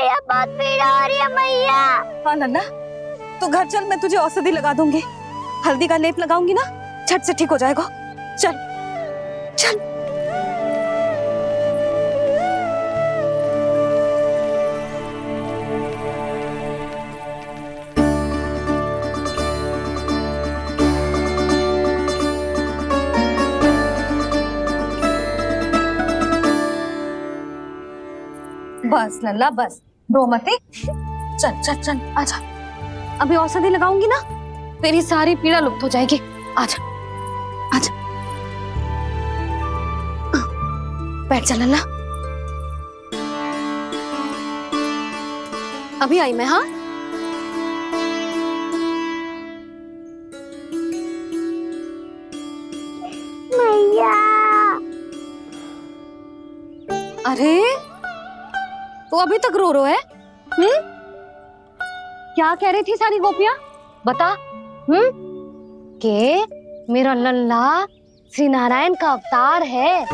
मैया बहुत पीड़ा हो रही है मैया। हाँ नन्ना, तू घर चल, मैं तुझे औषधि लगा दूंगी। हल्दी का लेप लगाऊंगी ना, झट से ठीक हो जाएगा। चल चल। बस लल्ला बस, रो मत। चल चल चल आजा, अभी औषधि लगाऊंगी ना, तेरी सारी पीड़ा लुप्त हो जाएगी। आजा आजा, बैठ जा लल्ला। अभी आई मैं। हाँ मैया। अरे तो अभी तक रो रो है? क्या कह रही थी सारी गोपियां, बता। के मेरा लल्ला श्री नारायण का अवतार है,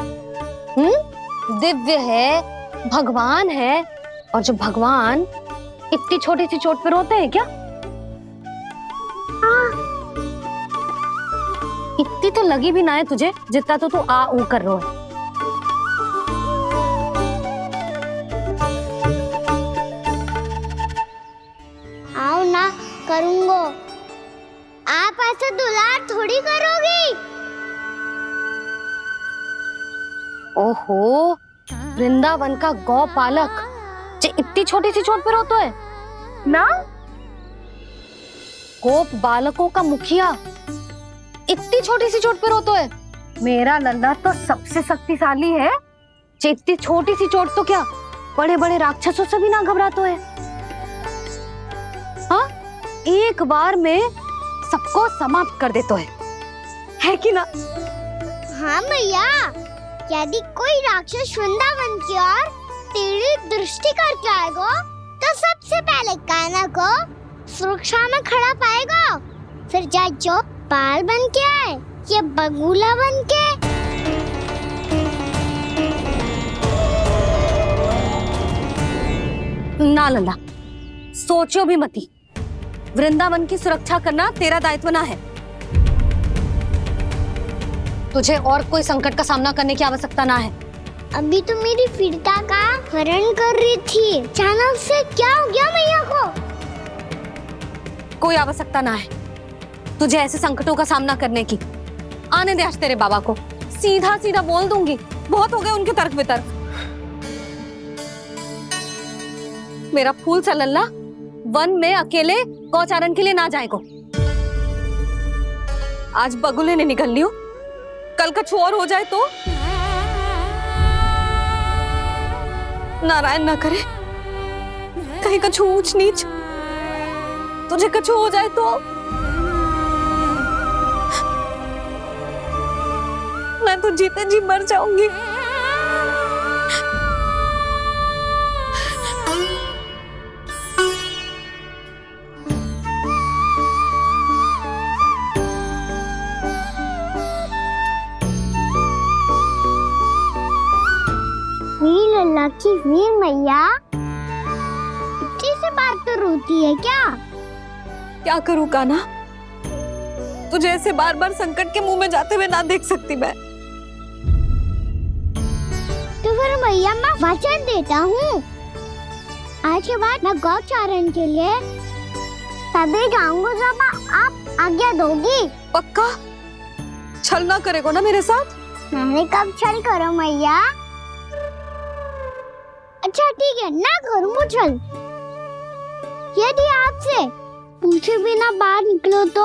दिव्य है, भगवान है। और जो भगवान इतनी छोटी सी चोट पे रोते हैं क्या? इतनी तो लगी भी ना है तुझे, जितना तो तू आ ऊ कर रो है। आओ ना करूंगो, आप ऐसे दुलार थोड़ी करोगी। ओहो, वृंदावन का गौपालक जे इतनी छोटी सी चोट पे रोता है ना? गोप बालकों का मुखिया इतनी छोटी सी चोट पे रोता है? मेरा लल्ला तो सबसे शक्तिशाली है, जे इतनी छोटी सी चोट तो क्या बड़े बड़े राक्षसों से भी ना घबराता है। हाँ, एक बार में सबको समाप्त कर देता है कि ना? हाँ मैया, यदि कोई राक्षस वृंदावन की ओर तेरी दृष्टि करके आएगा तो सबसे पहले कान्हा को सुरक्षा में खड़ा पाएगा, फिर चाहे जो बाल बन के आए या बगुला बन के। ना लल्ला, सोचो भी मती, वृंदावन की सुरक्षा करना तेरा दायित्व ना है। तुझे और कोई संकट का सामना करने की आवश्यकता ना है। अभी तो मेरी पीड़िता का हरण कर रही थी, अचानक से क्या हो गया मैया को? कोई आवश्यकता ना है तुझे ऐसे संकटों का सामना करने की। आने दे आज तेरे बाबा को, सीधा सीधा बोल दूंगी। बहुत हो गए उनके तर्क वितर्क। मेरा फूल सा लल्ला वन में अकेले गौचारण के लिए ना जाएगो। आज बगुले ने निकल लियो, कल कछु और हो जाए तो? नारायण ना करे, कहीं कछु ऊंच नीच तुझे कछु हो जाए तो? मैं तो जीते जी मर जाऊंगी। वीर लल्ला की वीर मैया इतनी सी बात तो रोती है क्या? क्या करूं कान्हा, तुझे ऐसे बार बार संकट के मुंह में जाते हुए ना देख सकती मैं। तो फिर मैया मैं वचन देता हूँ, आज के बाद मैं गौचारण के लिए तभी जाऊंगा जब आप आज्ञा दोगी। पक्का? छल ना करेगो ना मेरे साथ? मैंने कब छल करो मैया? अच्छा ठीक है, ना करूँ छल। यदि आपसे पूछे बिना बाहर निकलो तो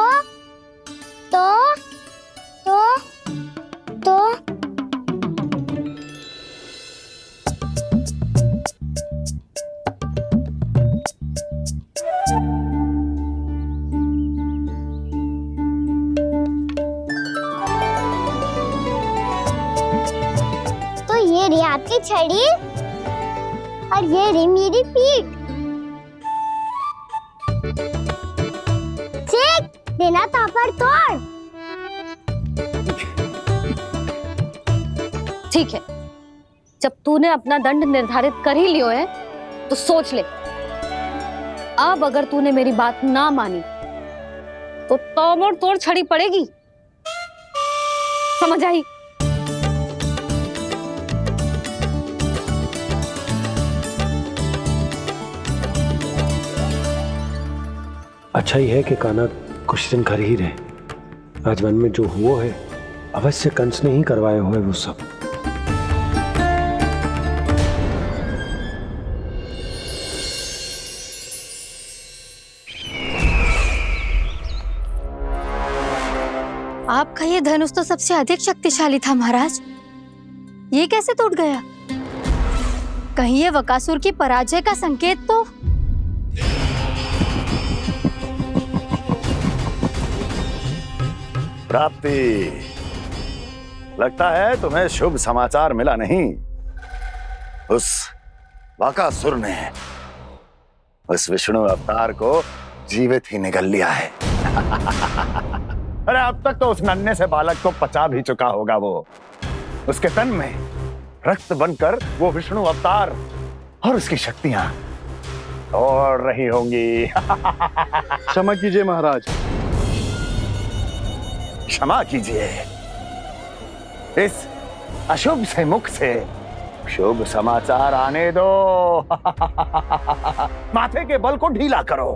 ये रही आपकी छड़ी और ये रही मेरी पीठ। ठीक देना तापर तोड़। ठीक है, जब तूने अपना दंड निर्धारित कर ही लियो है तो सोच ले, अब अगर तूने मेरी बात ना मानी तो तोड़ तोड़ छड़ी पड़ेगी, समझ आई? अच्छा ही है कि कान्हा कुछ दिन घर ही रहे। आज वन में जो हुआ है अवश्य कंस ने ही करवाए हुए वो सब। आपका ये धनुष तो सबसे अधिक शक्तिशाली था महाराज, ये कैसे टूट गया? कहीं ये बकासुर की पराजय का संकेत तो? प्राप्ति, लगता है तुम्हें शुभ समाचार मिला नहीं। उस बकासुर ने उस विष्णु अवतार को जीवित ही निगल लिया है। अरे अब तक तो उस नन्हे से बालक को पचा भी चुका होगा वो। उसके तन में रक्त बनकर वो विष्णु अवतार और उसकी शक्तियां दौड़ रही होंगी। क्षमा कीजिए महाराज। क्षमा कीजिए, इस अशुभ से मुख से शुभ समाचार आने दो। माथे के बल को ढीला करो,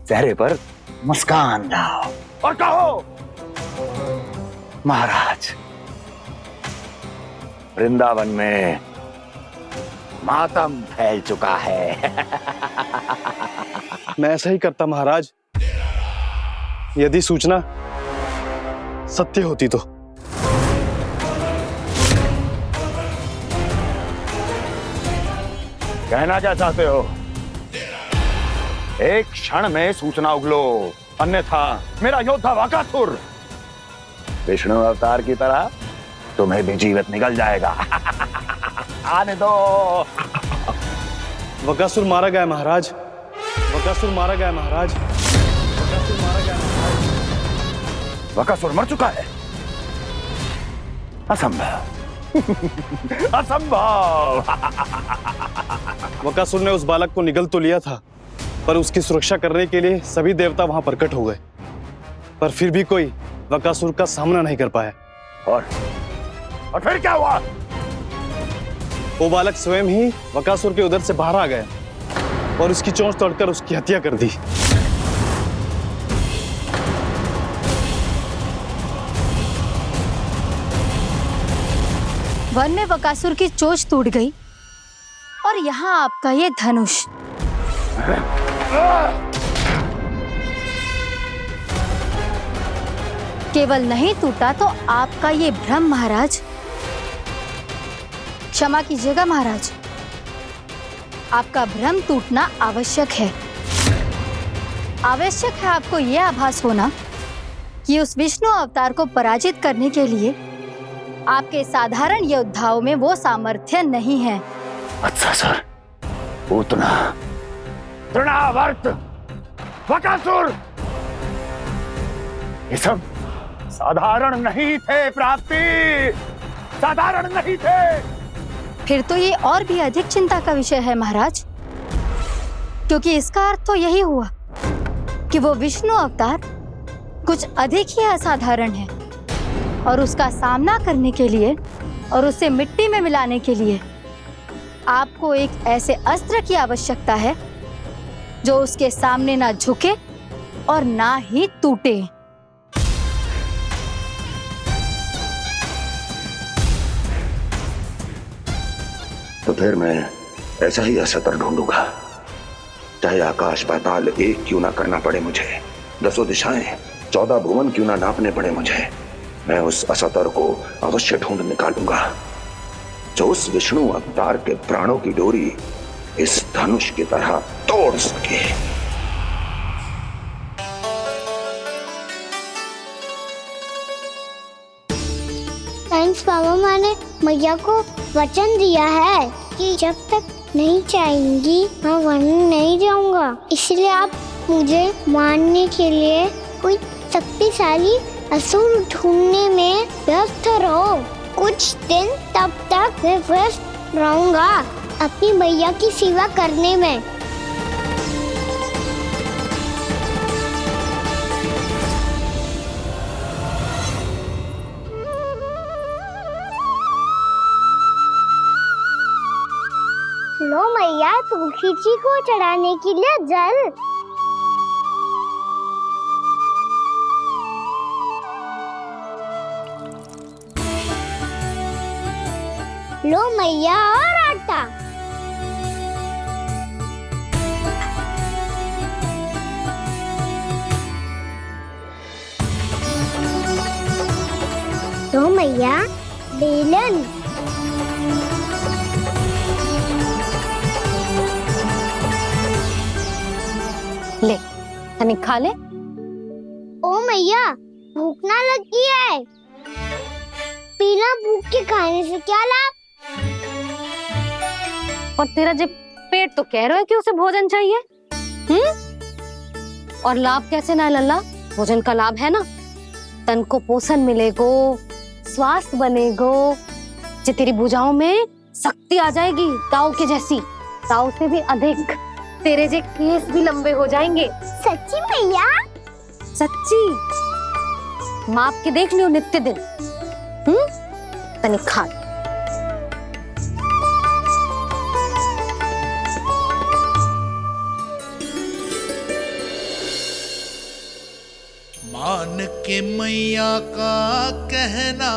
चेहरे पर मुस्कान लाओ और कहो, महाराज, वृंदावन में मातम फैल चुका है। मैं ऐसा ही करता महाराज, यदि सूचना सत्य होती तो। कहना क्या चाहते हो? एक क्षण में सूचना उगलो, अन्यथा मेरा योद्धा बकासुर विष्णु अवतार की तरह तुम्हें भी जीवित निगल जाएगा। आने दो। बकासुर मारा गया महाराज, बकासुर मारा गया महाराज, बकासुर मारा गया महाराज। बकासुर मर चुका है? असंभव। असंभव। बकासुर ने उस बालक को निगल तो लिया था, पर उसकी सुरक्षा करने के लिए सभी देवता वहां प्रकट हो गए, पर फिर भी कोई बकासुर का सामना नहीं कर पाया। और फिर क्या हुआ? वो बालक स्वयं ही बकासुर के उदर से बाहर आ गया और उसकी चोंच तोड़कर उसकी हत्या कर दी। वन में बकासुर की चोंच टूट गई और यहाँ आपका ये धनुष। केवल नहीं टूटा तो आपका ये भ्रम महाराज। क्षमा कीजिएगा महाराज, आपका भ्रम टूटना आवश्यक है। आवश्यक है आपको यह आभास होना कि उस विष्णु अवतार को पराजित करने के लिए आपके साधारण योद्धाओं में वो सामर्थ्य नहीं है। अच्छा सर, उतना तृणावर्त, बकासुर, ये सब साधारण नहीं थे प्राप्ति, साधारण नहीं थे। फिर तो ये और भी अधिक चिंता का विषय है महाराज, क्योंकि इसका अर्थ तो यही हुआ कि वो विष्णु अवतार कुछ अधिक ही असाधारण है और उसका सामना करने के लिए और उसे मिट्टी में मिलाने के लिए आपको एक ऐसे अस्त्र की आवश्यकता है जो उसके सामने ना झुके और ना ही टूटे। तो फिर मैं ऐसा ही असतर ढूंढूंगा, चाहे आकाश पाताल एक क्यों ना करना पड़े मुझे, 10 दिशाएं 14 भुवन क्यों ना नापने पड़े मुझे। मैं उस असतर को अवश्य ढूंढ निकालूंगा जो उस विष्णु अवतार के प्राणों की डोरी इस धनुष की तरह तोड़ सके। थैंक्स पापा, मैंने मैया को वचन दिया है कि जब तक नहीं चाहेंगी मैं वन नहीं जाऊंगा। इसलिए आप मुझे मारने के लिए कोई शक्तिशाली असुर ढूंढने में व्यस्त रहो। कुछ दिन तब तक मैं व्यस्त रहूंगा। अपनी मैया की सेवा करने में। लो मैया, तुलसी जी को चढ़ाने के लिए जल। लो मैया, और आटा। लो मैया, बेलन। ले तनिक खा ले। ओ मैया, भूख ना लगी है। बिना भूख के खाने से क्या लाभ? और तेरा जब पेट तो कह रहा है कि उसे भोजन चाहिए। और लाभ कैसे ना है लल्ला? भोजन का लाभ है ना, तन को पोषण मिलेगो, स्वास्थ्य बनेगो, जे तेरी भुजाओं में शक्ति आ जाएगी ताऊ के जैसी, ताऊ से भी अधिक। तेरे जे केस भी लंबे हो जाएंगे। सच्ची मैया? सच्ची। माप के देख लियो नित्य दिन। तनिक खा। मान के मैया का कहना,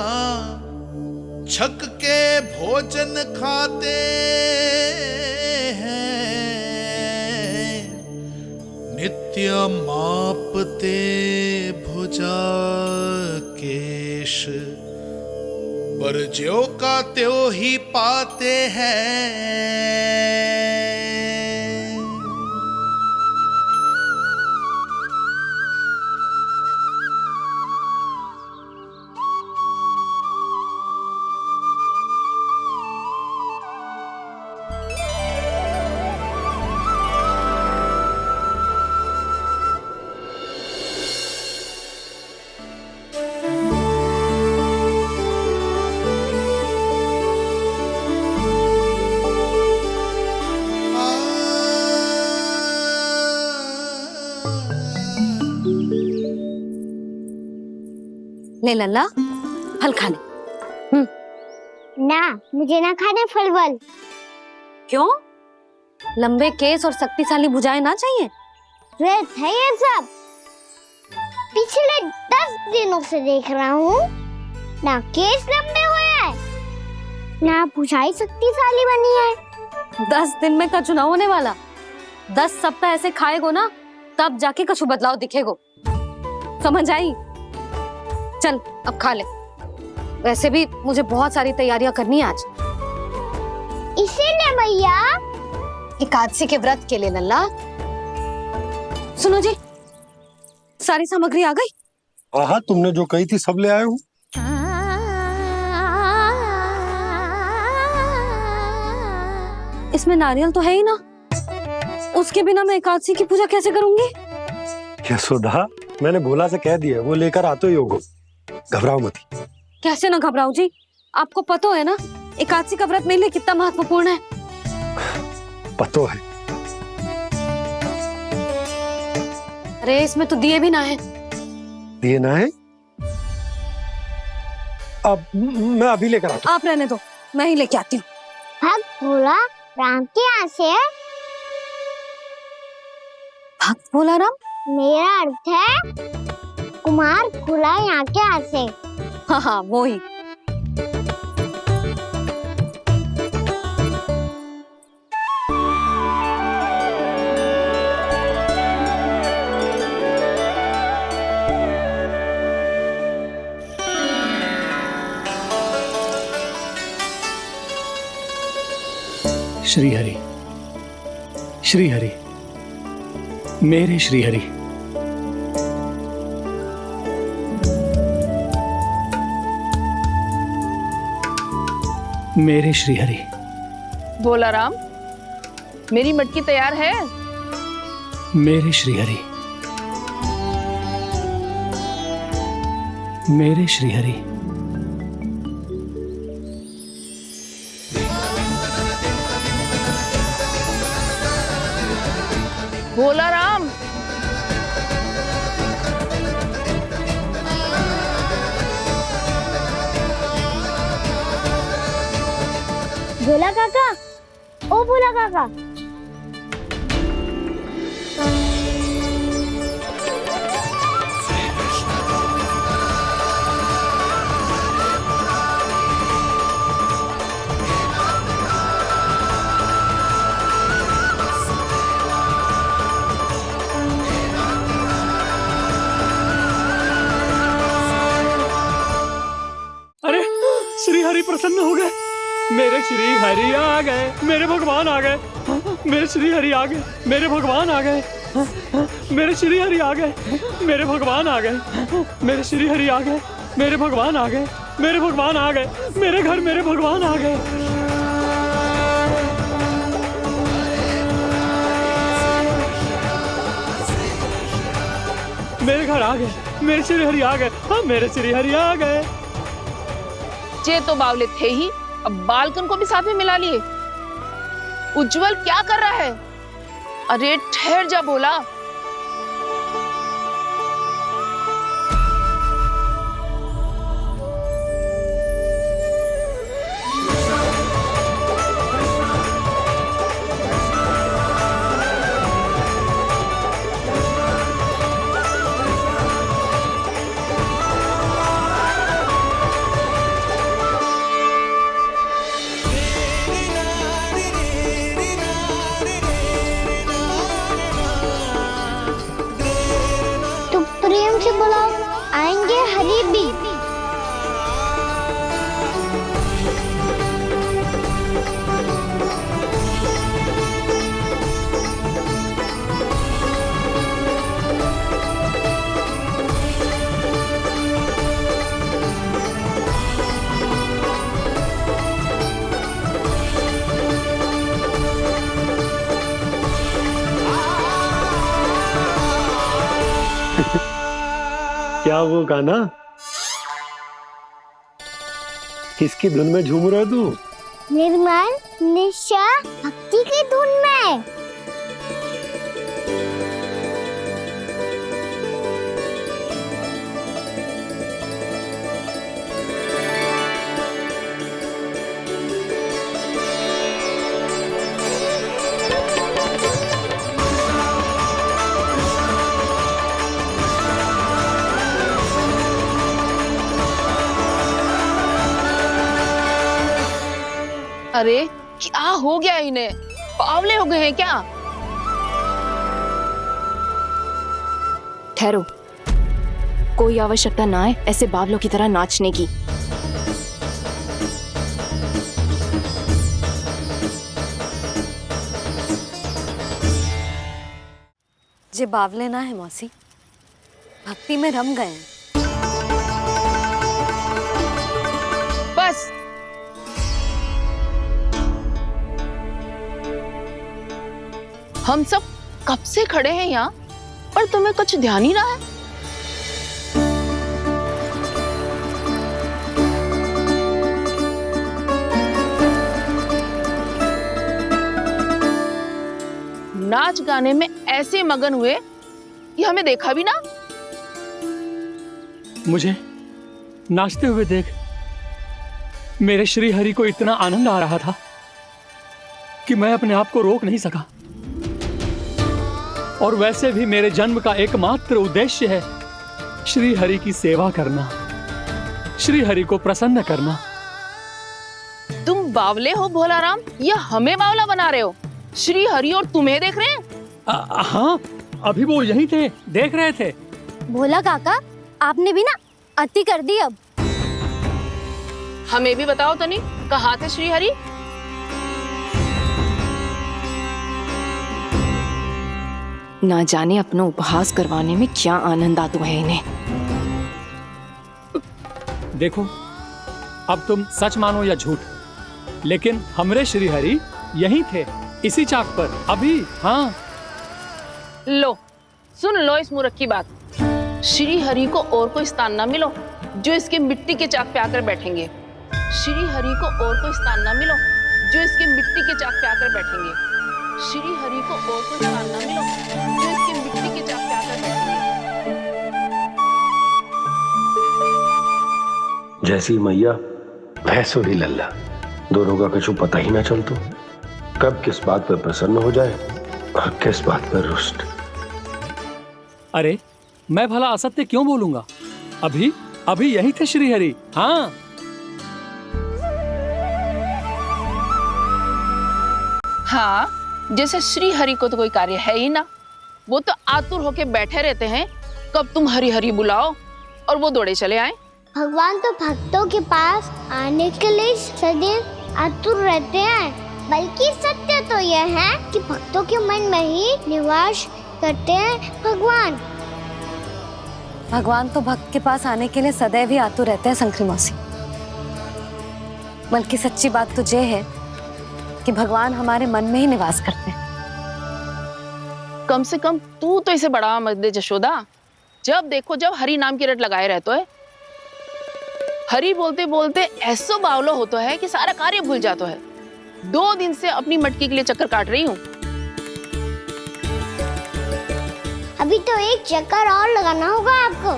छक के भोजन खाते हैं, नित्य मापते भुजा केश, पर ज्यों का त्यों ही पाते हैं। ले लल्ला, फल खा ले। ना, मुझे ना खाने फल वल। क्यों? लंबे केस और शक्तिशाली भुजाएं ना चाहिए? व्यर्थ है ये सब। पिछले 10 दिनों से देख रहा हूँ, ना केस लंबे हुए हैं, ना भुजाएं शक्तिशाली बनी है। 10 दिन में का चुनाव होने वाला। 10 सप्ताह ऐसे खाएगो ना, तब जाके कछु बदलाव दिखेगो। समझ आई? चल अब खा ले। वैसे भी मुझे बहुत सारी तैयारियां करनी है आज। इसीलिए मैया, एकादशी के व्रत के लिए लल्ला। सुनो जी, सारी सामग्री आ गई? हाँ, तुमने जो कही थी सब ले आए हूँ। इसमें नारियल तो है ही ना, उसके बिना मैं एकादशी की पूजा कैसे करूंगी? यशोदा, मैंने भोला से कह दिया, वो लेकर आते ही होगा। घबराओ मत। कैसे ना घबराओ जी, आपको पता है ना एकादशी का व्रत मेरे लिए कितना महत्वपूर्ण है। पतो है। अरे इसमें तो दिए भी ना है। दिए ना है? अब मैं अभी लेकर आता हूँ। आप रहने दो, मैं ही लेके आती हूँ। भक्त भोला राम के यहाँ से है। भक्त भोला राम? मेरा अर्थ है कुमार भोला यहाँ के यहाँ से। हाँ हाँ, वो ही। श्री हरि, श्री हरि, मेरे श्री हरि। मेरे श्री हरि। भोला राम, मेरी मटकी तैयार है। मेरे श्री हरि, मेरे श्री हरि। भोला राम, भोला काका, ओ भोला काका। अरे श्री हरि प्रसन्न हो गए, मेरे श्री हरि आ गए, मेरे भगवान आ गए, मेरे श्री हरि आ गए, मेरे भगवान आ गए, मेरे श्री हरि आ गए, मेरे भगवान आ गए, मेरे श्री हरि आ गए, मेरे भगवान आ गए, मेरे भगवान आ गए, मेरे घर मेरे भगवान आ गए। मेरे घर आ गए, मेरे श्री हरि आ गए, हाँ मेरे श्री हरि आ गए। ये तो बावले थे ही, अब बालकन को भी साथ में मिला लिए। उज्जवल क्या कर रहा है? अरे ठहर जा भोला। प्रेम से बुलाओ, आएंगे हरी भी। क्या वो गाना? किसकी धुन में झूम रहा तू? निर्मल निशा भक्ति की धुन में। अरे क्या हो गया इन्हें? बावले हो गए हैं क्या? ठहरो, कोई आवश्यकता ना है ऐसे बावलों की तरह नाचने की। जे बावले ना है मौसी, भक्ति में रम गए हैं। बस हम सब कब से खड़े हैं यहाँ, पर तुम्हें कुछ ध्यान ही रहा है। नाच गाने में ऐसे मगन हुए कि हमें देखा भी ना। मुझे नाचते हुए देख मेरे श्री हरि को इतना आनंद आ रहा था कि मैं अपने आप को रोक नहीं सका। और वैसे भी मेरे जन्म का एकमात्र उद्देश्य है श्री हरि की सेवा करना, श्री हरि को प्रसन्न करना। तुम बावले हो भोला राम, या हमें बावला बना रहे हो? श्री हरि और तुम्हें देख रहे हैं? हाँ, अभी वो यहीं थे, देख रहे थे। भोला काका, आपने भी ना अति कर दी। अब हमें भी बताओ तनी, कहाँ थे श्री हरि? ना जाने अपना उपहास करवाने में क्या आनंद आता है इन्हें। देखो, अब तुम सच मानो या झूठ, लेकिन हमरे श्री हरि यहीं थे, इसी चाक पर अभी। हाँ, लो सुन लो इस मूर्ख की बात। श्री हरि को और कोई स्थान ना मिलो जो इसके मिट्टी के चाक पे आकर बैठेंगे। श्री हरि को और कोई स्थान ना मिलो जो इसके मिट्टी के चाक पे आकर बैठेंगे। श्री हरि को और कोई स्थान ना मिलो जो इसकी मिट्टी के चाक पे आकर बैठे। जैसी मैया वैसो ही लल्ला, दोनों का कुछ पता ही ना चलतो, कब किस बात पर प्रसन्न हो जाए और किस बात पर रुष्ट। अरे मैं भला असत्य क्यों बोलूंगा? अभी अभी यही थे श्री हरि। हाँ, हाँ, जैसे श्री हरि को तो कोई कार्य है ही ना, वो तो आतुर होके बैठे रहते हैं कब तुम हरि हरि बुलाओ और वो दौड़े चले आए। भगवान तो भक्तों के पास आने के लिए सदैव आतुर रहते हैं, बल्कि सत्य तो यह है कि भक्तों के मन में ही निवास करते हैं भगवान। भगवान तो भक्त के पास आने के लिए सदैव ही आतुर रहते हैं शंकरी मौसी। बल्कि सच्ची बात तो ये है कि भगवान हमारे मन में ही निवास करते हैं। कम से कम तू तो इसे बढ़ावा मत दे जशोदा। जब देखो जब हरि नाम की रट लगाए रहते है। हरि बोलते बोलते ऐसो बावलो होता है कि सारा कार्य भूल जाता है। 2 दिन से अपनी मटकी के लिए चक्कर काट रही हूँ। अभी तो एक चक्कर और लगाना होगा आपको।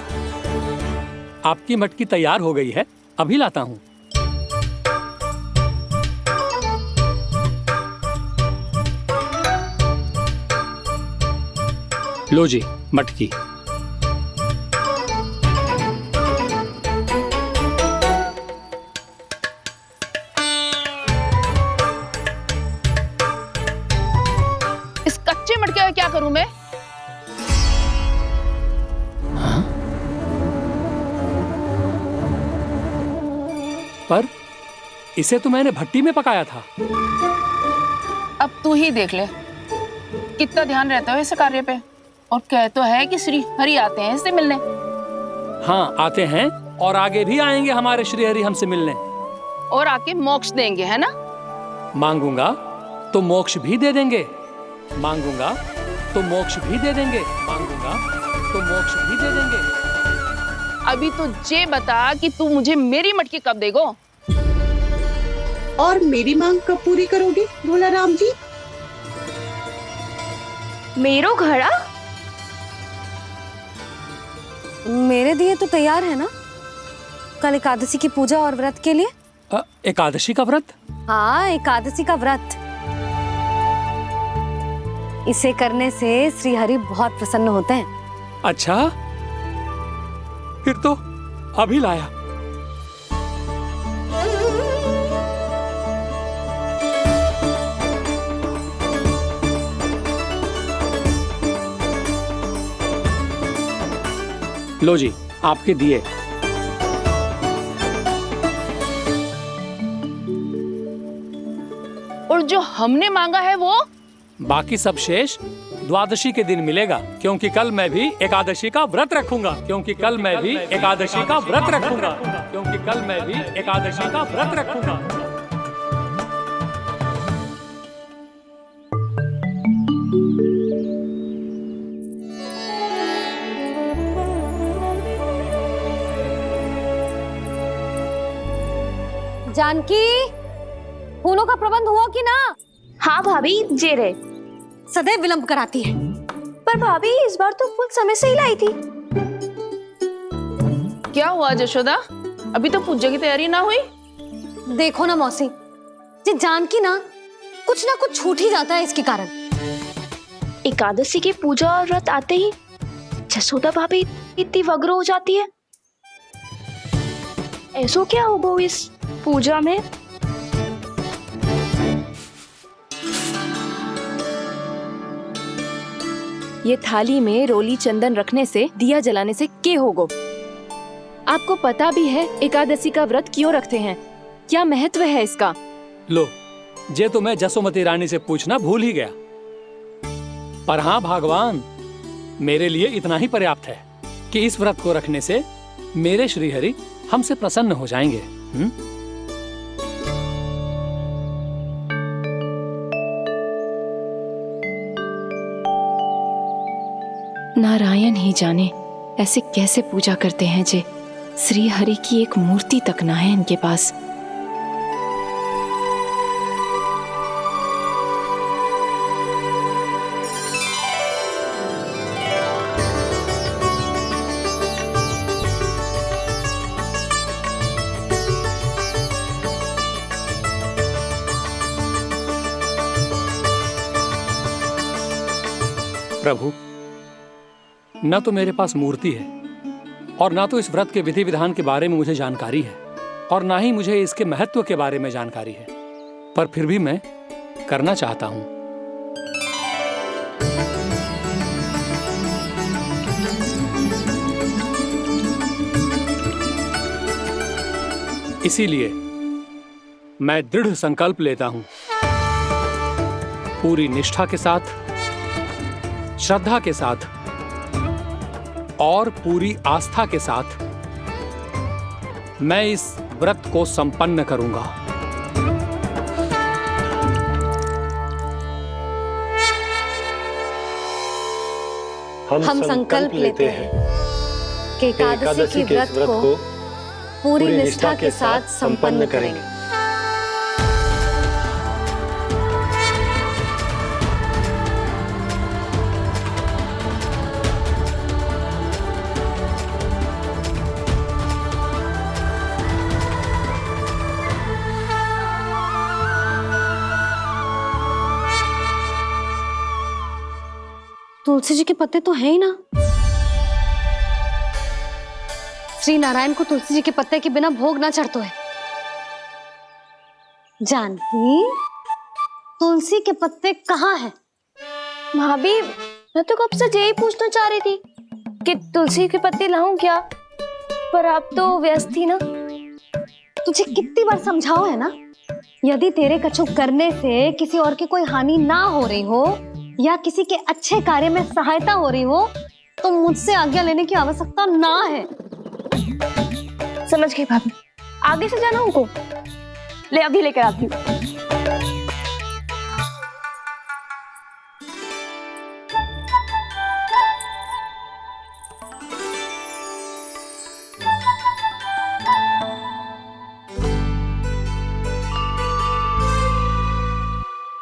आपकी मटकी तैयार हो गई है, अभी लाता हूँ। लो जी मटकी। इस कच्चे मटके का क्या करूं मैं? पर इसे तो मैंने भट्टी में पकाया था। अब तू ही देख ले कितना ध्यान रहता है इस कार्य पे। और कह तो है कि श्री हरि आते हैं इससे मिलने। हाँ आते हैं और आगे भी आएंगे हमारे श्री हरि हमसे मिलने। और आके मोक्ष देंगे, है ना? मांगूंगा तो मोक्ष भी दे देंगे, मांगूंगा तो मोक्ष भी दे देंगे, मांगूंगा तो मोक्ष भी दे देंगे। अभी तो ये बता कि तू मुझे मेरी मटकी कब देगो? और मेरी मांग कब पूरी करोगे भोला राम जी? मेरो घड़ा मेरे दिए तो तैयार है ना, कल एकादशी की पूजा और व्रत के लिए। एकादशी का व्रत? हाँ, एकादशी का व्रत। इसे करने से श्री हरि बहुत प्रसन्न होते हैं। अच्छा, फिर तो अभी लाया। लो जी आपके दिए। और जो हमने मांगा है वो? बाकी सब शेष द्वादशी के दिन मिलेगा, क्योंकि कल मैं भी एकादशी का व्रत रखूंगा, क्योंकि कल मैं भी एकादशी का व्रत रखूंगा, क्योंकि कल मैं भी एकादशी का व्रत रखूंगा। जानकी, फूलों का प्रबंध हुआ कि ना? हाँ भाभी, जे रे। सदैव विलंब कराती है। पर भाभी इस बार तो फूल समय से ही लाई थी। क्या हुआ जशोदा? अभी तो पूजा की तैयारी ना हुई? देखो ना मौसी, ये जानकी ना कुछ छूट ही जाता है इसके कारण। एकादशी की पूजा और व्रत आते ही जसोदा भाभी इतनी वग्र हो जाती है। ऐसो क्या होगा इस पूजा में? ये थाली में रोली चंदन रखने से, दिया जलाने से के होगो? आपको पता भी है एकादशी का व्रत क्यों रखते हैं, क्या महत्व है इसका? लो, जे तो मैं जसोमती रानी से पूछना भूल ही गया। पर हाँ भगवान, मेरे लिए इतना ही पर्याप्त है कि इस व्रत को रखने से मेरे श्रीहरि हमसे प्रसन्न हो जाएंगे। नारायण ही जाने ऐसे कैसे पूजा करते हैं जे श्री हरि की एक मूर्ति तक ना है इनके पास। प्रभु, न तो मेरे पास मूर्ति है और ना तो इस व्रत के विधि विधान के बारे में मुझे जानकारी है और ना ही मुझे इसके महत्व के बारे में जानकारी है, पर फिर भी मैं करना चाहता हूं। इसीलिए मैं दृढ़ संकल्प लेता हूं, पूरी निष्ठा के साथ, श्रद्धा के साथ और पूरी आस्था के साथ मैं इस व्रत को संपन्न करूंगा। हम संकल्प लेते हैं कि एकादशी के व्रत को पूरी निष्ठा के साथ संपन्न करेंगे। तुलसी जी के पत्ते तो हैं ही ना। श्री नारायण को तुलसी जी के पत्ते के बिना भोग ना चढ़तो है। जानकी, तुलसी के पत्ते कहाँ हैं? भाभी, मैं तो कब से यही पूछना चाह रही थी कि तुलसी के पत्ते लाऊं क्या, पर आप तो व्यस्त थी ना। तुझे कितनी बार समझाओ है ना, यदि तेरे कछु करने से किसी और की कोई हानि ना हो रही हो या किसी के अच्छे कार्य में सहायता हो रही हो तो मुझसे आज्ञा लेने की आवश्यकता ना है। समझ गई भाभी, आगे से जाना उनको। ले अभी लेकर आती हूँ।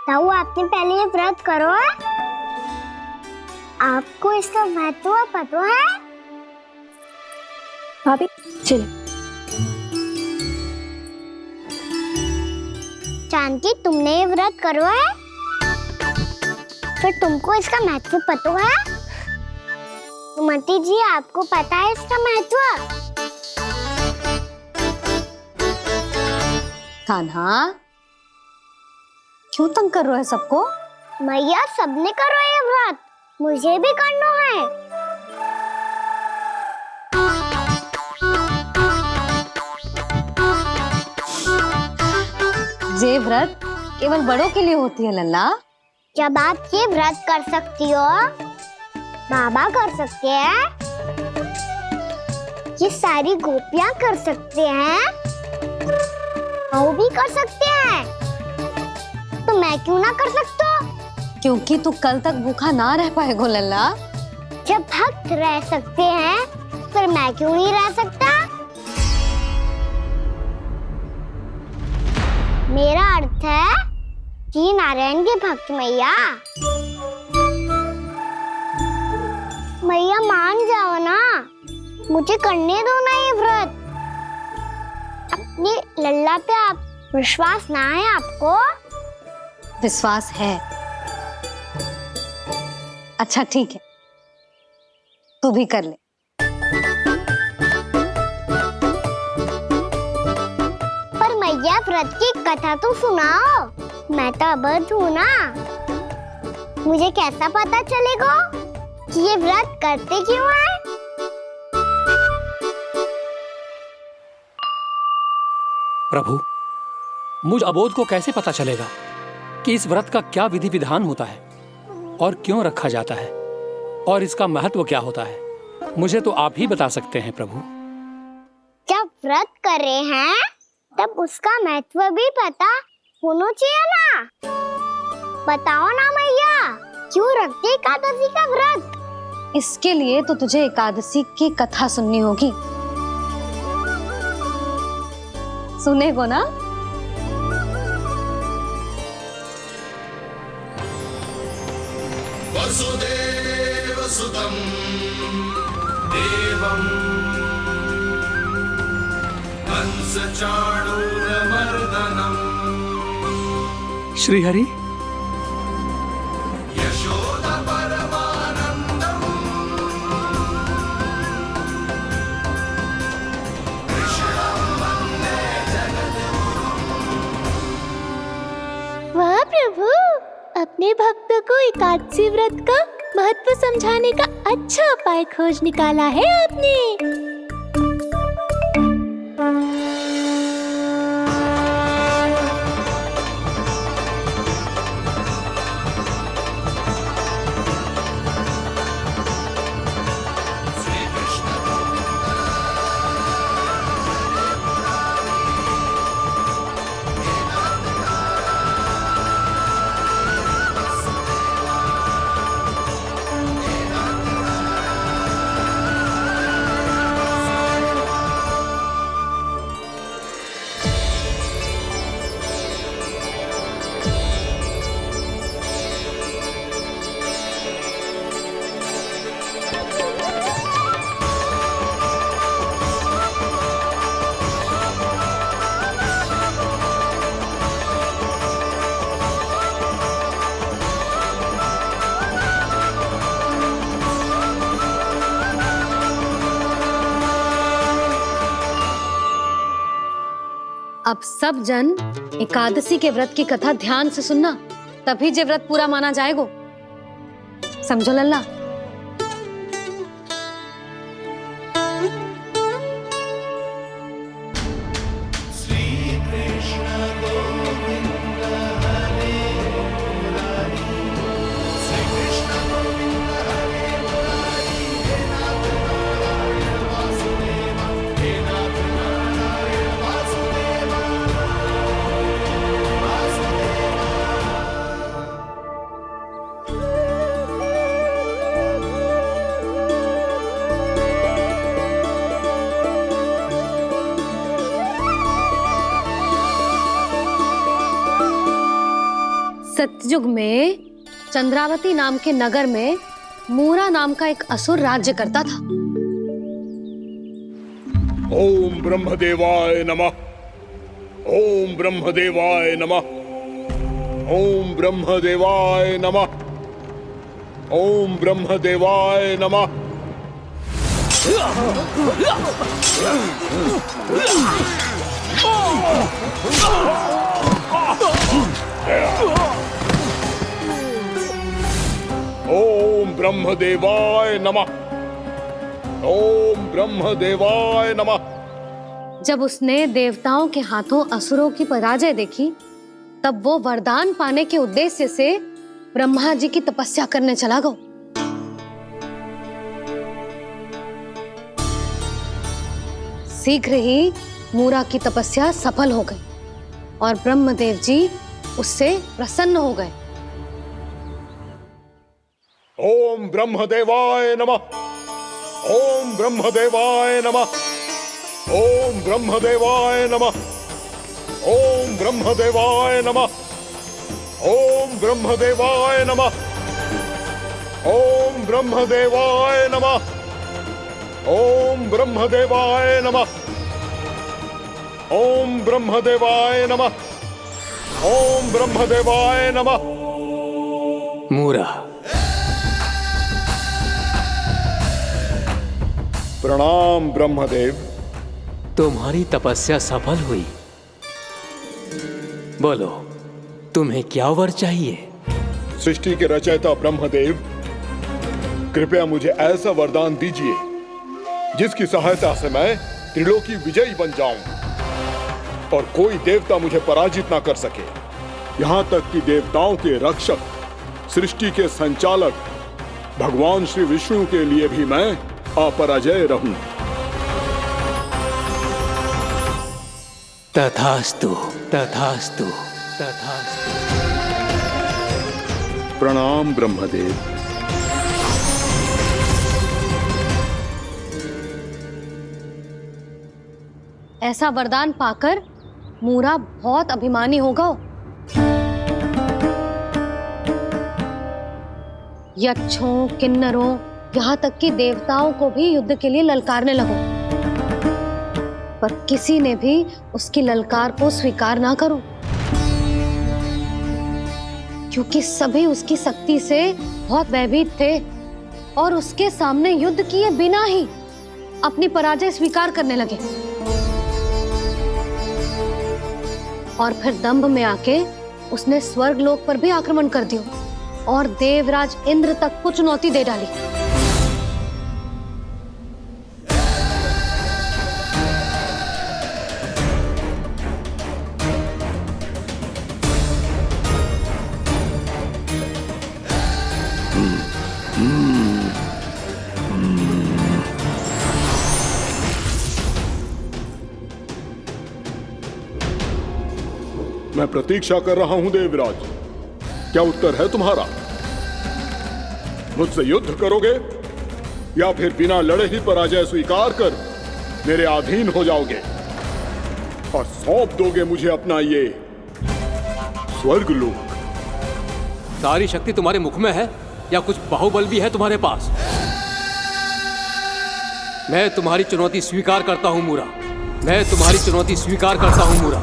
ताऊ, आपने पहले ये व्रत करो है? आपको इसका महत्व पता है? भाभी चलो। जानकी, तुमने ये व्रत करो है? फिर तुमको इसका महत्व पता है? सुमति जी, आपको पता है इसका महत्व? कान्हा, क्यों तंग कर रहे हो सबको? मैया, सबने करो ये व्रत, मुझे भी करना है। ये व्रत केवल बड़ों के लिए होती है लल्ला। जब आप ये व्रत कर सकती हो, बाबा कर सकते हैं, ये सारी गोपियां कर सकते हैं, वो भी कर सकते हैं, तो मैं क्यों ना कर सकता? क्योंकि तू कल तक भूखा ना रह पाएगा लल्ला। जब भक्त रह सकते हैं, फिर मैं क्यों नहीं रह सकता? मेरा अर्थ है कि नारायण के भक्त मैया, मैया मान जाओ ना, मुझे करने दो ना ये व्रत। अपनी लल्ला पे आप विश्वास ना है आपको? विश्वास है। अच्छा ठीक है, तू भी कर ले। पर मैया, व्रत की कथा तो सुनाओ, मैं तो अबध हूँ ना। मुझे कैसा पता चलेगा कि ये व्रत करते क्यों है? प्रभु, मुझ अबोध को कैसे पता चलेगा कि इस व्रत का क्या विधि विधान होता है और क्यों रखा जाता है और इसका महत्व क्या होता है? मुझे तो आप ही बता सकते हैं प्रभु। जब व्रत कर रहे हैं तब उसका महत्व भी पता होना चाहिए ना। बताओ ना मैया, क्यों रखते एकादशी का व्रत? इसके लिए तो तुझे एकादशी की कथा सुननी होगी। सुनेगो ना? वसुदेव सुतं देवं कंसचाणूरमर्दनम् श्रीहरि, यशोदा परमानन्दं अपने भक्तों को एकादशी व्रत का महत्व समझाने का अच्छा उपाय खोज निकाला है आपने। अब सब जन एकादशी के व्रत की कथा ध्यान से सुनना, तभी जे व्रत पूरा माना जाएगा। समझो लल्ला? सतयुग में चंद्रावती नाम के नगर में मूरा नाम का एक असुर राज्य करता था। ओम ब्रह्मदेवाय नमः। ओम ब्रह्मदेवाय नमः। ओम ब्रह्मदेवाय नमः। ओम ब्रह्मदेवाय नमः। ओम ब्रह्मदेवाय नमः। ओम ब्रह्मदेवाय नमः। जब उसने देवताओं के हाथों असुरों की पराजय देखी, तब वो वरदान पाने के उद्देश्य से ब्रह्मा जी की तपस्या करने चला गया। शीघ्र ही मूरा की तपस्या सफल हो गई और ब्रह्मदेव जी उससे प्रसन्न हो गए। ओम ब्रह्मदेवाय नमः। ओम ब्रह्मदेवाय नमः। ओम ब्रह्मदेवाय नमः। ओम ब्रह्मदेवाय नमः। ओम ब्रह्मदेवाय नमः। ओम ब्रह्मदेवाय नमः। ओम ब्रह्मदेवाय नमः। ओम ब्रह्मदेवाय नमः। ओम ब्रह्मदेवाय नमः। मूरा, प्रणाम ब्रह्मदेव। तुम्हारी तपस्या सफल हुई। बोलो, तुम्हें क्या वर चाहिए? सृष्टि के रचयिता ब्रह्मदेव, कृपया मुझे ऐसा वरदान दीजिए जिसकी सहायता से मैं त्रिलोकी विजयी बन जाऊं और कोई देवता मुझे पराजित ना कर सके। यहां तक कि देवताओं के रक्षक, सृष्टि के संचालक भगवान श्री विष्णु के लिए भी मैं अपराजय रहूं। तथास्तु, तथास्तु, तथास्तु। प्रणाम ब्रह्मदेव। ऐसा वरदान पाकर मूरा बहुत अभिमानी होगा। यक्षों, किन्नरों, यहाँ तक कि देवताओं को भी युद्ध के लिए ललकारने लगो, पर किसी ने भी उसकी ललकार को स्वीकार ना करो, क्योंकि सभी उसकी शक्ति से बहुत भयभीत थे और उसके सामने युद्ध किए बिना ही अपनी पराजय स्वीकार करने लगे और फिर दंभ में आके उसने स्वर्ग लोक पर भी आक्रमण कर दिया और देवराज इंद्र तक को चुनौती दे डाली। मैं प्रतीक्षा कर रहा हूं देवराज, क्या उत्तर है तुम्हारा? मुझसे युद्ध करोगे या फिर बिना लड़े ही पराजय स्वीकार कर मेरे अधीन हो जाओगे और सौंप दोगे मुझे अपना ये स्वर्गलोक? सारी शक्ति तुम्हारे मुख में है या कुछ बाहुबल भी है तुम्हारे पास? मैं तुम्हारी चुनौती स्वीकार करता हूं मूरा, मैं तुम्हारी चुनौती स्वीकार करता हूं मूरा।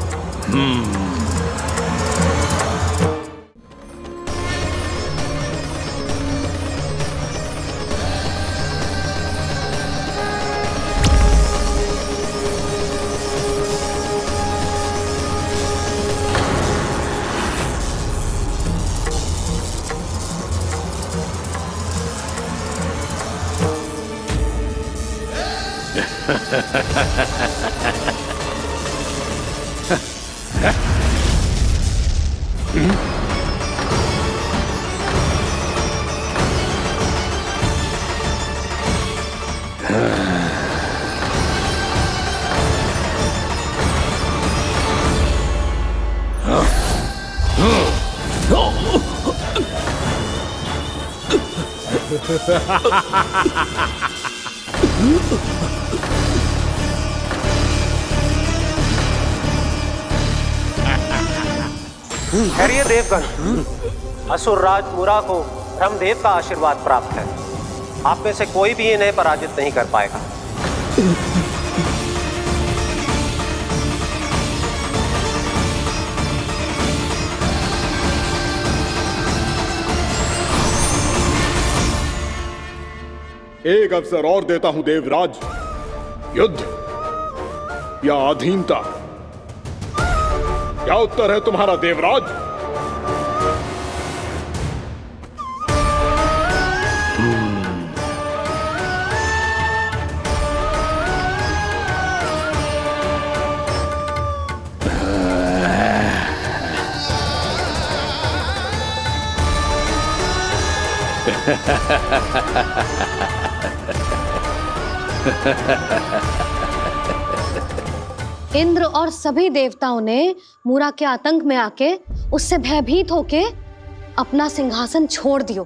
खैरिए देवगण, असुर राज मुरा को ब्रह्मदेव का आशीर्वाद प्राप्त है। आप में से कोई भी इन्हें पराजित नहीं कर पाएगा। एक अवसर और देता हूं देवराज, युद्ध या अधीनता, क्या उत्तर है तुम्हारा देवराज? इंद्र और सभी देवताओं ने मूरा के आतंक में आके उससे भयभीत होके अपना सिंहासन छोड़ दियो।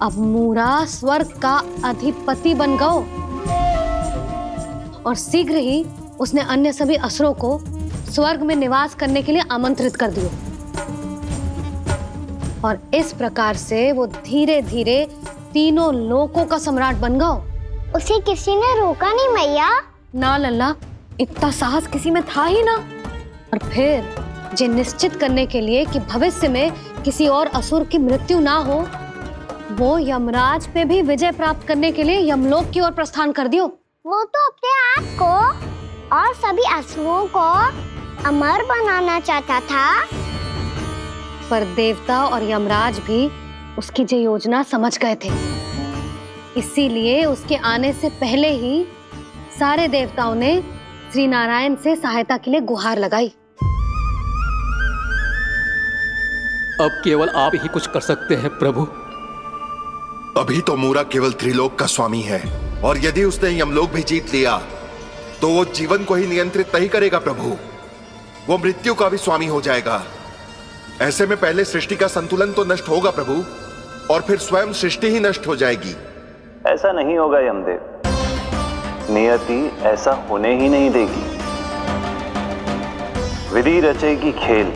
अब मूरा स्वर्ग का अधिपति बन गयो और शीघ्र ही उसने अन्य सभी असुरों को स्वर्ग में निवास करने के लिए आमंत्रित कर दियो। और इस प्रकार से वो धीरे धीरे तीनों लोकों का सम्राट बन गयो। उसे किसी ने रोका नहीं मैया? ना लल्ला, इतना साहस किसी में था ही ना। और फिर ये निश्चित करने के लिए कि भविष्य में किसी और असुर की मृत्यु ना हो, वो यमराज पे भी विजय प्राप्त करने के लिए यमलोक की ओर प्रस्थान कर दियो। वो तो अपने आप को और सभी असुरों को अमर बनाना चाहता था। पर देवता और यमराज भी उसकी ये योजना समझ गए थे। इसीलिए उसके आने से पहले ही सारे देवताओं ने श्री नारायण से सहायता के लिए गुहार लगाई। अब केवल आप ही कुछ कर सकते हैं प्रभु। अभी तो मूरा केवल त्रिलोक का स्वामी है, और यदि उसने यमलोक भी जीत लिया तो वो जीवन को ही नियंत्रित नहीं करेगा प्रभु, वो मृत्यु का भी स्वामी हो जाएगा। ऐसे में पहले सृष्टि का संतुलन तो नष्ट होगा प्रभु, और फिर स्वयं सृष्टि ही नष्ट हो जाएगी। ऐसा नहीं होगा यमदेव, नियति ऐसा होने ही नहीं देगी। विधि रचेगी खेल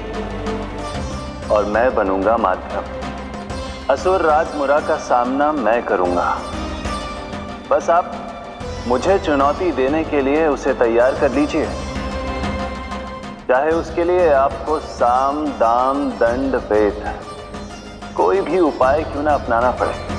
और मैं बनूंगा माध्यम। असुर राज मुरा का सामना मैं करूंगा। बस आप मुझे चुनौती देने के लिए उसे तैयार कर लीजिए, चाहे उसके लिए आपको साम दाम दंड भेद कोई भी उपाय क्यों ना अपनाना पड़े।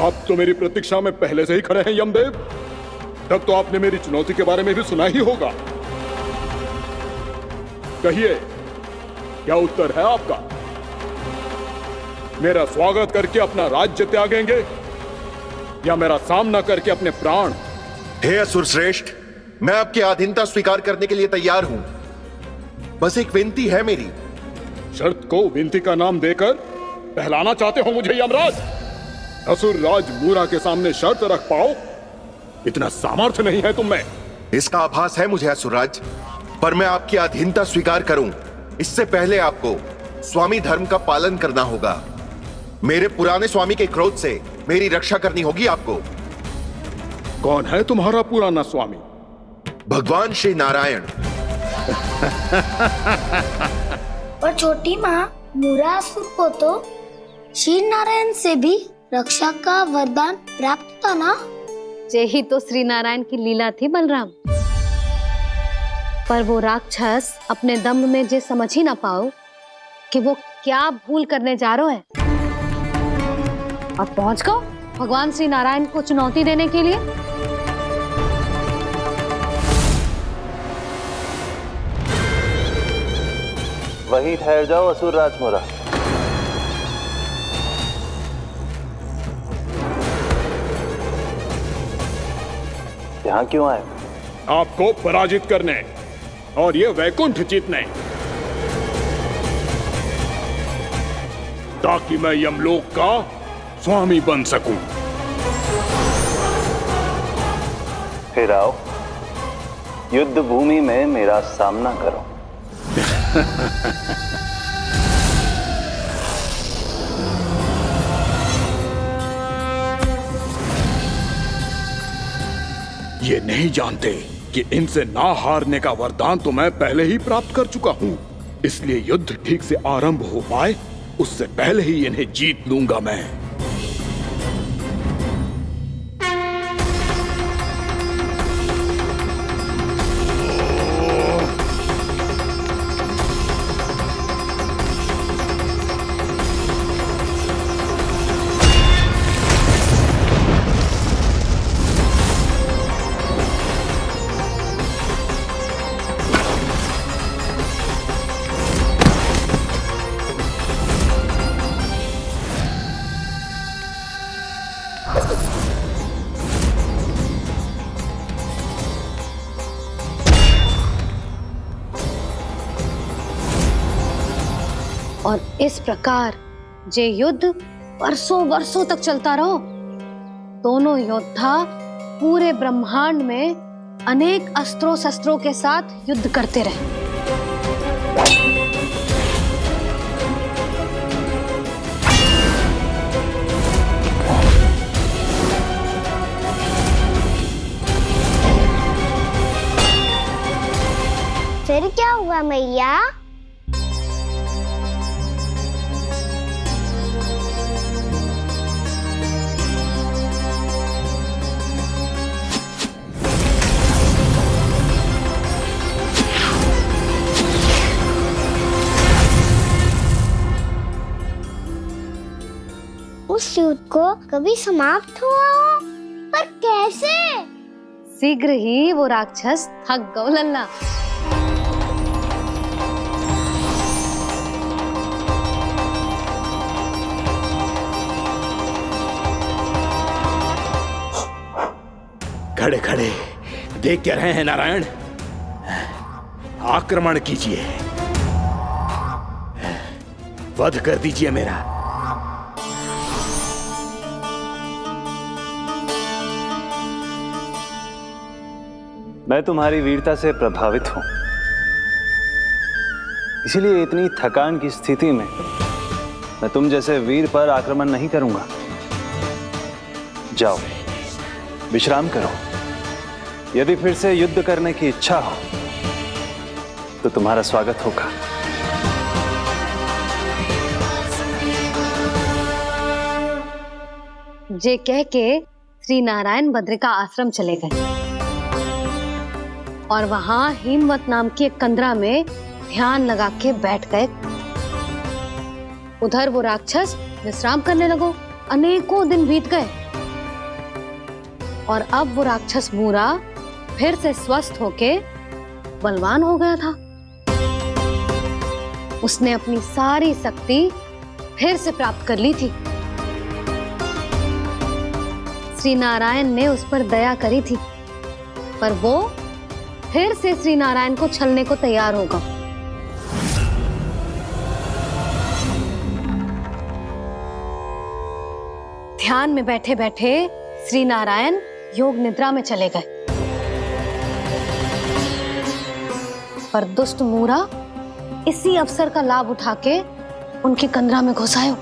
आप तो मेरी प्रतीक्षा में पहले से ही खड़े हैं यमदेव। तब तो आपने मेरी चुनौती के बारे में भी सुना ही होगा। कहिए, क्या उत्तर है आपका? मेरा स्वागत करके अपना राज्य त्यागेंगे या मेरा सामना करके अपने प्राण? हे असुर श्रेष्ठ, मैं आपकी अधीनता स्वीकार करने के लिए तैयार हूं। बस एक विनती है मेरी। शर्त को विनती का नाम देकर बहलाना चाहते हो मुझे यमराज? असुर राज मूरा के सामने शर्त रख पाओ, इतना सामर्थ्य नहीं है तुम में। इसका आभास है मुझे असुरराज, पर मैं आपकी अधीनता स्वीकार करूं इससे पहले आपको स्वामी धर्म का पालन करना होगा। मेरे पुराने स्वामी के क्रोध से मेरी रक्षा करनी होगी आपको। कौन है तुम्हारा पुराना स्वामी? भगवान श्री नारायण। और छोटी माँ, मूरासुर को तो श्री नारायण से भी रक्षा का वरदान प्राप्त था ना? यही तो श्री नारायण की लीला थी बलराम। पर वो राक्षस अपने दम में जे समझ ही ना पाओ कि वो क्या भूल करने जा रहे हैं, और पहुंच गो भगवान श्री नारायण को चुनौती देने के लिए। वहीं ठहर जाओ असुर राजमुरा। यहाँ क्यों आए? आपको पराजित करने और ये वैकुंठ जीतने, ताकि मैं यमलोक का स्वामी बन सकूं। फिर आओ, युद्ध भूमि में मेरा सामना करो। ये नहीं जानते कि इनसे ना हारने का वरदान तो मैं पहले ही प्राप्त कर चुका हूं, इसलिए युद्ध ठीक से आरंभ हो पाए उससे पहले ही इन्हें जीत लूंगा मैं। और इस प्रकार जे युद्ध वर्षों वर्षों तक चलता रहो। दोनों योद्धा पूरे ब्रह्मांड में अनेक अस्त्रों शस्त्रों के साथ युद्ध करते रहे। फिर क्या हुआ मैया? उस युद्ध को कभी समाप्त हुआ हो, पर कैसे? शीघ्र ही वो राक्षस थक गौ लल्ला। खड़े खड़े देख क्या रहे हैं नारायण? आक्रमण कीजिए, वध कर दीजिए मेरा। मैं तुम्हारी वीरता से प्रभावित हूं, इसीलिए इतनी थकान की स्थिति में मैं तुम जैसे वीर पर आक्रमण नहीं करूंगा। जाओ विश्राम करो। यदि फिर से युद्ध करने की इच्छा हो तो तुम्हारा स्वागत होगा। जे कह के श्री नारायण बद्री का आश्रम चले गए और वहां हिमवत नाम की एक कंदरा में ध्यान लगा के बैठ गए। उधर वो राक्षस विश्राम करने लगो। अनेकों दिन बीत गए और अब वो राक्षस मूरा फिर से स्वस्थ होके बलवान हो गया था। उसने अपनी सारी शक्ति फिर से प्राप्त कर ली थी। श्री नारायण ने उस पर दया करी थी, पर वो फिर से श्री नारायण को छलने को तैयार होगा। ध्यान में बैठे बैठे श्री नारायण योग निद्रा में चले गए, पर दुष्ट मूरा इसी अवसर का लाभ उठा के उनके कंदरा में घुस आयो,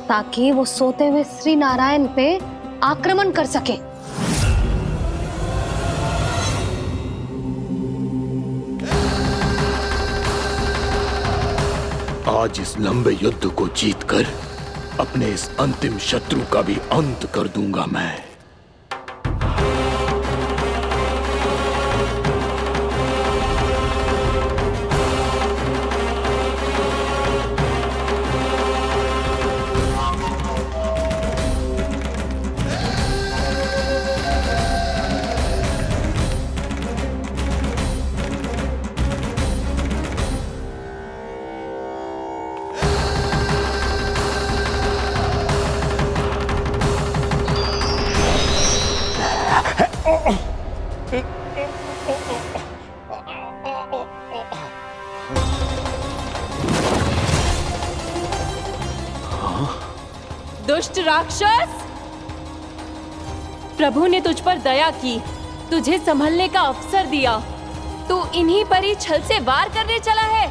ताकि वो सोते हुए श्री नारायण पे आक्रमण कर सके। आज इस लंबे युद्ध को जीतकर अपने इस अंतिम शत्रु का भी अंत कर दूंगा मैं। दुष्ट राक्षस, प्रभु ने तुझ पर दया की, तुझे संभलने का अवसर दिया। तू इन्हीं पर ही छल से वार करने चला है।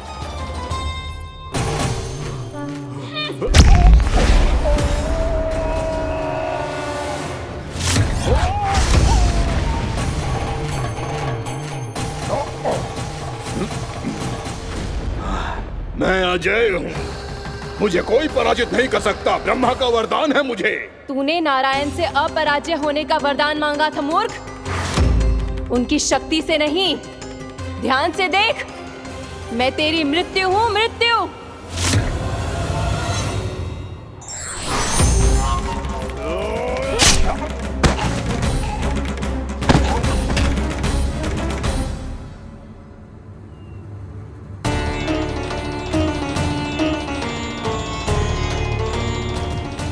मैं अजय हूँ, मुझे कोई पराजित नहीं कर सकता। ब्रह्मा का वरदान है मुझे। तूने नारायण से अपराजय होने का वरदान मांगा था मूर्ख, उनकी शक्ति से नहीं। ध्यान से देख, मैं तेरी मृत्यु हूँ, मृत्यु।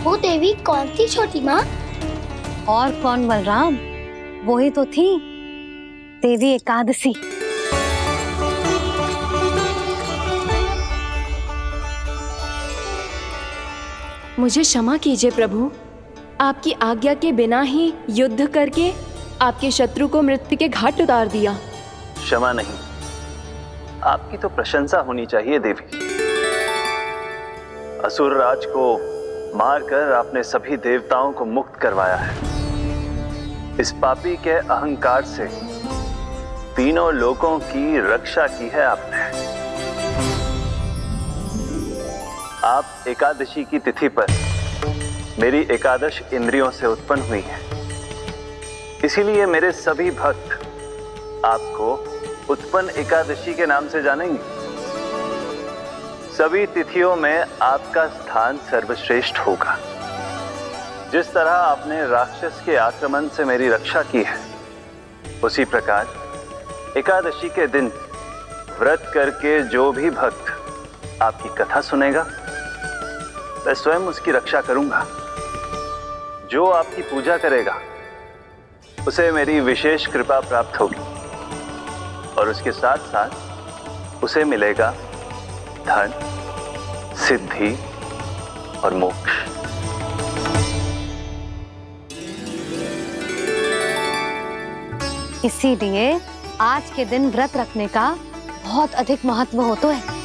वो देवी कौन सी छोटी माँ? और कौन बलराम, वो ही तो थी देवी एकादशी। मुझे क्षमा कीजिए प्रभु, आपकी आज्ञा के बिना ही युद्ध करके आपके शत्रु को मृत्यु के घाट उतार दिया। क्षमा नहीं, आपकी तो प्रशंसा होनी चाहिए देवी। असुर राज को मारकर आपने सभी देवताओं को मुक्त करवाया है। इस पापी के अहंकार से तीनों लोकों की रक्षा की है आपने। आप एकादशी की तिथि पर मेरी एकादश इंद्रियों से उत्पन्न हुई हैं। इसीलिए मेरे सभी भक्त आपको उत्पन्न एकादशी के नाम से जानेंगे। सभी तिथियों में आपका स्थान सर्वश्रेष्ठ होगा। जिस तरह आपने राक्षस के आक्रमण से मेरी रक्षा की है, उसी प्रकार एकादशी के दिन व्रत करके जो भी भक्त आपकी कथा सुनेगा, मैं स्वयं उसकी रक्षा करूंगा। जो आपकी पूजा करेगा उसे मेरी विशेष कृपा प्राप्त होगी, और उसके साथ साथ उसे मिलेगा धन, सिद्धि और मोक्ष। इसीलिए आज के दिन व्रत रखने का बहुत अधिक महत्व होता है।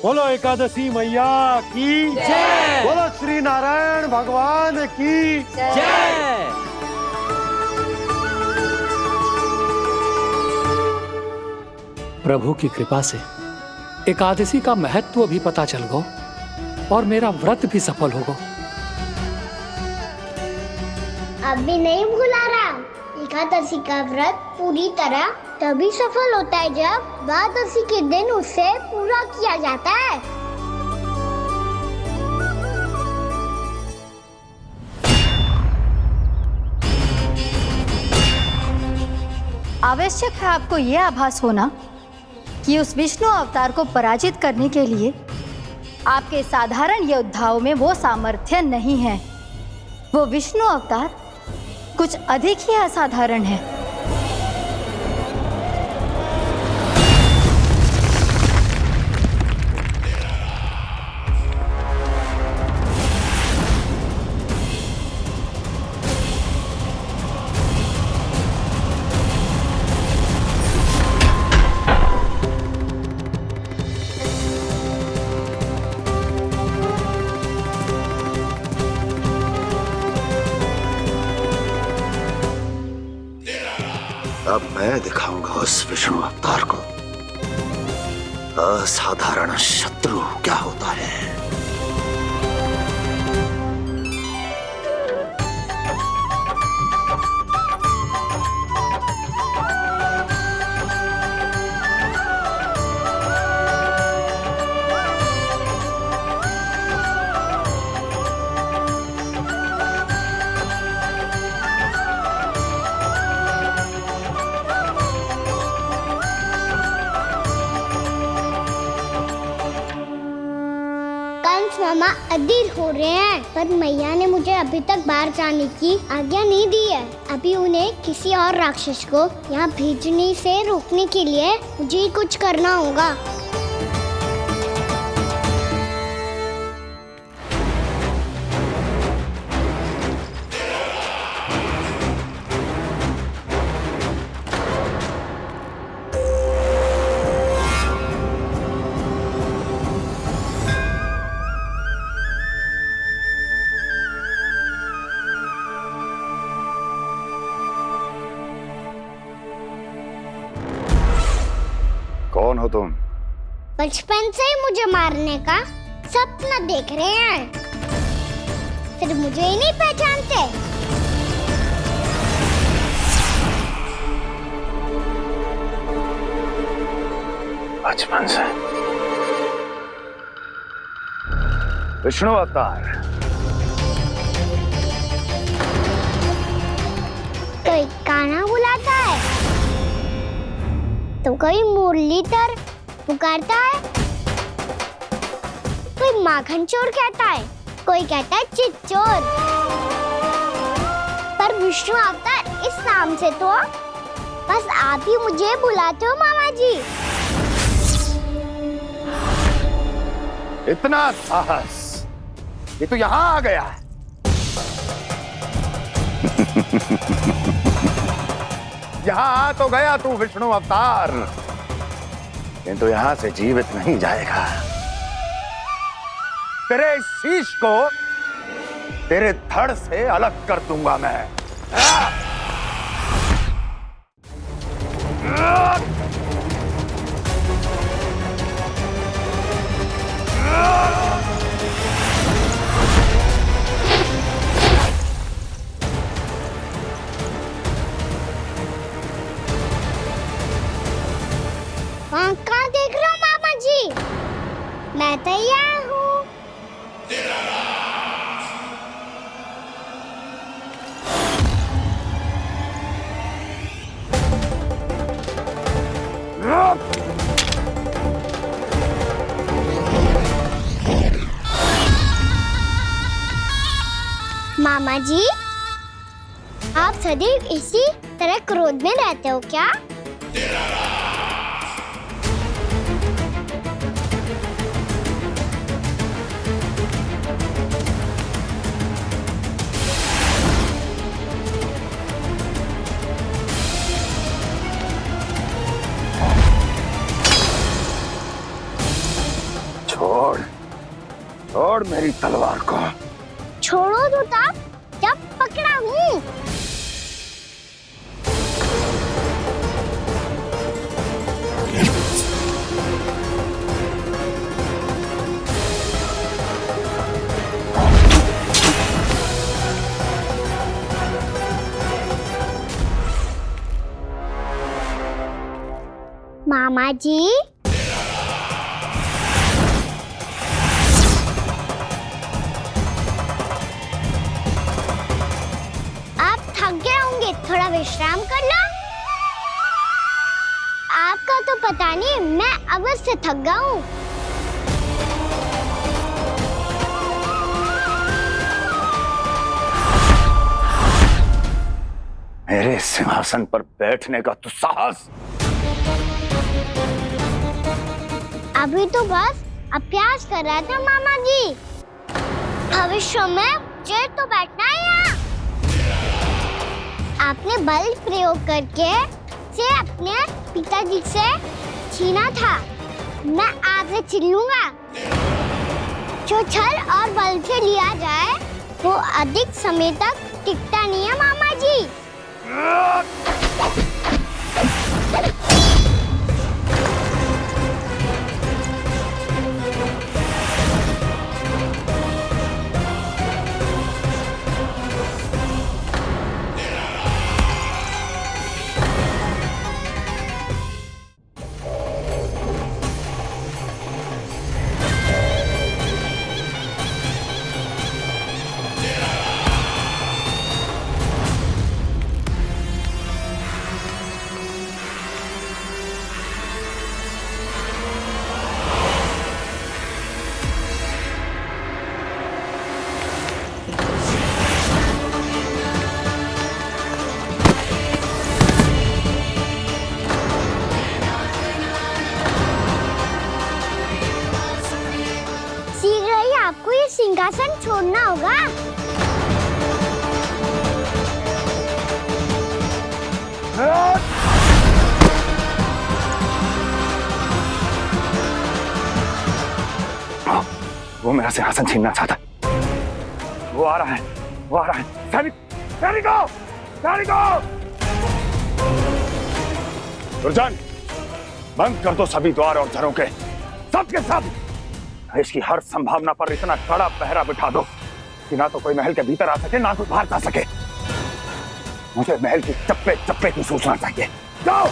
बोलो एकादशी मैया की जय। बोलो श्री नारायण भगवान की जय। प्रभु की कृपा से एकादशी का महत्व भी पता चल गो और मेरा व्रत भी सफल होगा। अभी नहीं भूला राम, एकादशी का व्रत पूरी तरह तभी सफल होता है जब द्वादशी के दिन उसे पूरा किया जाता है। आवश्यक है आपको यह आभास होना कि उस विष्णु अवतार को पराजित करने के लिए आपके साधारण योद्धाओं में वो सामर्थ्य नहीं है। वो विष्णु अवतार कुछ अधिक ही असाधारण है। अब मैं दिखाऊंगा उस विष्णु अवतार को असाधारण शत्रु क्या होता है। मामा अधीर हो रहे हैं, पर मैया ने मुझे अभी तक बाहर जाने की आज्ञा नहीं दी है। अभी उन्हें किसी और राक्षस को यहाँ भेजने से रोकने के लिए मुझे कुछ करना होगा। कौन हो तुम? बचपन से ही मुझे मारने का सपना देख रहे हैं, फिर मुझे ही नहीं पहचानते। बचपन से विष्णु अवतार। कोई गाना बुलाता है तो कोई मुरलीधर पुकारता है, कोई माखन चोर कहता है, कोई कहता है चिच्चोर। पर विष्णु अवतार इस नाम से तो बस आप ही मुझे बुलाते हो मामा जी। इतना साहस, ये तो यहाँ आ गया है। यहाँ आ तो गया तू विष्णु अवतार, किंतु यहाँ से जीवित नहीं जाएगा। तेरे इस शीश को तेरे धड़ से अलग कर दूंगा मैं। वहाँ कहाँ देख रहे हो मामा जी? मैं तैयार हूँ। मामा जी, आप सदैव इसी तरह क्रोध में रहते हो क्या? छोड़, छोड़ मेरी तलवार को। छोड़ो तो तब जब पकड़ा हूँ। मामा जी, आप थक गए होंगे, थोड़ा विश्राम कर लो। पता नहीं, मैं अवश्य से थक गया हूँ। मेरे सिंहासन पर बैठने का तो साहस। अभी तो बस अभ्यास कर रहा था मामा जी। भविष्य में मुझे तो बैठना है यहाँ। आपने बल प्रयोग करके से अपने पिताजी से छीना था। मैं आज से छीन लूंगा। जो छल और बल से लिया जाए वो अधिक समय तक टिकता नहीं है मामा जी। आपको ये सिंहासन छोड़ना होगा। वो मेरा सिंहासन छीनना चाहता है। वो आ रहा है, वो आ रहा है। सैनिकों, सैनिकों! दुर्जन, बंद कर दो सभी द्वार और झरोखे, सब के सब। इसकी हर संभावना पर इतना कड़ा पहरा बिठा दो कि ना तो कोई महल के भीतर आ सके, ना कोई बाहर जा सके। मुझे महल की चप्पे चप्पे की सूचना चाहिए। जाओ।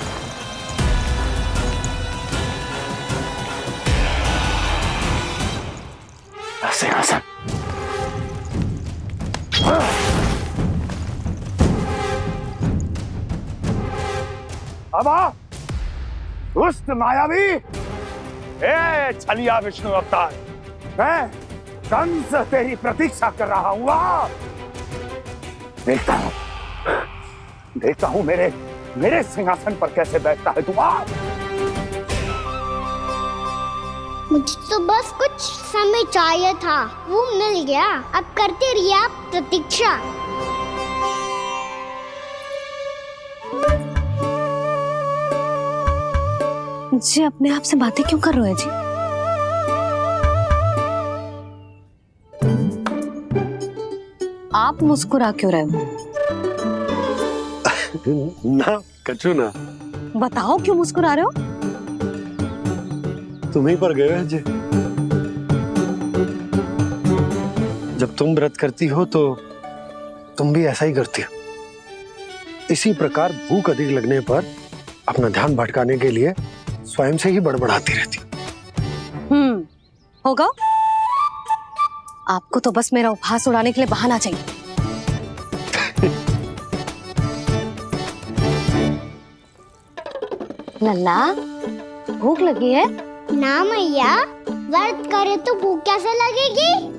सिंहासन। अब आ, दुष्ट मायावी, ए छलिया विष्णु अवतार, मैं कंस तेरी प्रतीक्षा कर रहा हूँ। देखता हूँ मेरे सिंहासन पर कैसे बैठता है तू। मुझे तो बस कुछ समय चाहिए था, वो मिल गया। अब करते रहिए आप प्रतीक्षा। जी अपने आप से बातें क्यों कर रहे हो जी? आप मुस्कुरा क्यों रहे हो? ना कछु ना। बताओ क्यों मुस्कुरा रहे हो? तुम ही पर गए हैं जी। जब तुम व्रत करती हो तो तुम भी ऐसा ही करती हो। इसी प्रकार भूख अधिक लगने पर अपना ध्यान भटकाने के लिए स्वयं से ही बड़बड़ाती रहती। होगा। आपको तो बस मेरा उपहास उड़ाने के लिए बहाना चाहिए। लल्ला, भूख लगी है? ना मैया, व्रत करे तो भूख कैसे लगेगी?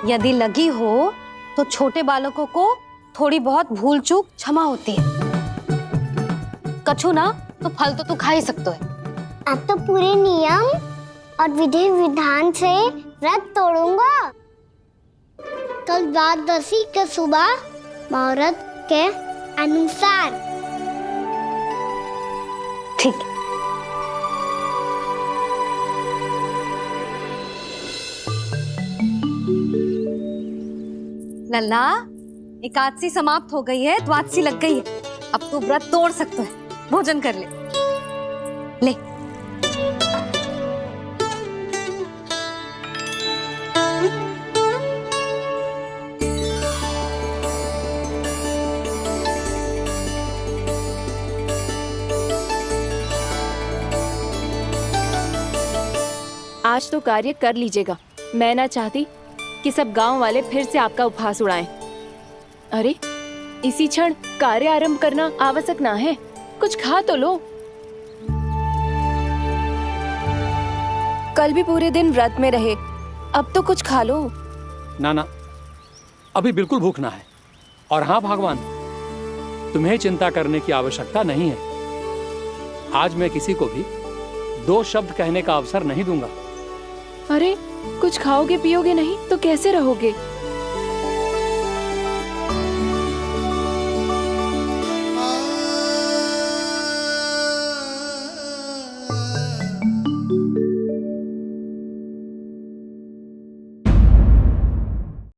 यदि लगी हो तो छोटे बालकों को थोड़ी बहुत भूल चूक क्षमा होती है। कछु ना तो फल तो तू खा ही सकते है। अब तो पूरे नियम और विधि विधान से व्रत तोड़ूंगा। कल द्वादशी के सुबह मुहूर्त के अनुसार। ठीक। लल्ला, एकादशी समाप्त हो गई है, द्वादशी लग गई है। अब तू व्रत तोड़ सकते है। भोजन कर ले। ले। आज तो कार्य कर लीजिएगा। मैं ना चाहती कि सब गांव वाले फिर से आपका उपहास उड़ाएं। अरे, इसी क्षण कार्य आरंभ करना आवश्यक ना है। कुछ खा तो लो। कल भी पूरे दिन व्रत में रहे, अब तो कुछ खा लो। ना ना, अभी बिल्कुल भूख ना है। और हाँ भगवान, तुम्हें चिंता करने की आवश्यकता नहीं है। आज मैं किसी को भी 2 शब्द कहने का अवसर नहीं दूंगा। अरे कुछ खाओगे पियोगे नहीं तो कैसे रहोगे?